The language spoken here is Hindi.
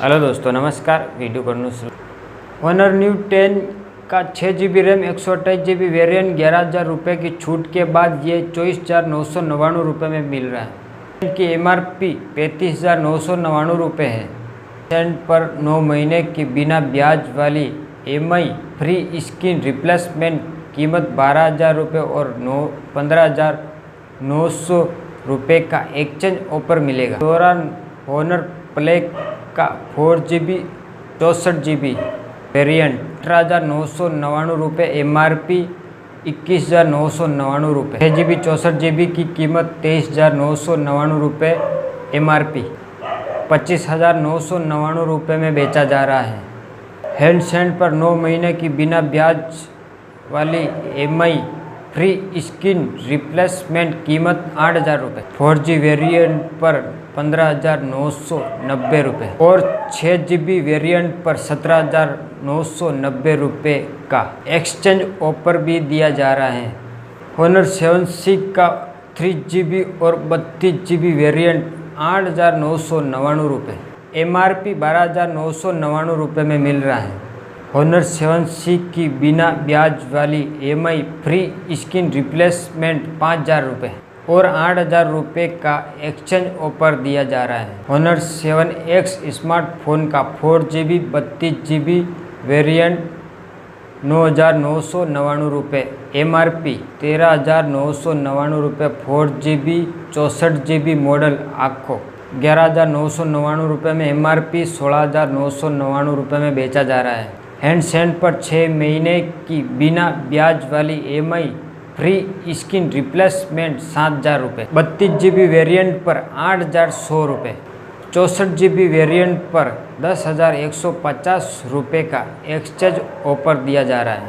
हेलो दोस्तों, नमस्कार। वीडियो करने शुरू। ऑनर न्यू 10 का 6 GB रैम 128 GB वेरिएंट 11,000 रुपये की छूट के बाद ये 24,999 रुपये में मिल रहा है। इनकी MRP 35,999 रुपये है। सेंट पर 9 महीने की बिना ब्याज वाली EMI फ्री स्क्रीन रिप्लेसमेंट कीमत 12,000 रुपये और 15,900 रुपये का एक्सचेंज ऑफर मिलेगा। दौरान ऑनर प्ले का 4 GB 64 GB वेरिएंट 18,999 रुपये, MRP 21,999 रुपये। 6 GB 64 GB की कीमत 23,999 रुपये, MRP 25,999 रुपये में बेचा जा रहा है। हैंडसेट पर 9 महीने की बिना ब्याज वाली EMI फ्री स्क्रीन रिप्लेसमेंट कीमत 8,000 रुपये। 4G वेरिएंट पर 15,990 रुपये और 6 GB वेरिएंट पर 17,990 रुपये का एक्सचेंज ऑफर भी दिया जा रहा है। ऑनर 7C का 3 GB और 32 GB वेरिएंट 8,999 रुपये, MRP 12,999 रुपये में मिल रहा है। ऑनर 7C की बिना ब्याज वाली EMI फ्री स्क्रीन रिप्लेसमेंट 5,000 रुपये और 8,000 रुपये का एक्सचेंज ऑफर दिया जा रहा है। ऑनर 7X स्मार्टफोन का 4 GB 32 GB वेरिएंट 9,999 रुपये, MRP 13,999 रुपये। 4 GB 64 GB मॉडल आखो 11,999 रुपये में, MRP 16,999 रुपये में बेचा जा रहा है। हैंडसेट पर 6 महीने की बिना ब्याज वाली EMI फ्री स्क्रीन रिप्लेसमेंट 7,000 रुपये। 32 GB वेरिएंट पर 8,100 रुपये। 64 GB वेरिएंट पर 10,150 रुपये का एक्सचेंज ऑफर दिया जा रहा है।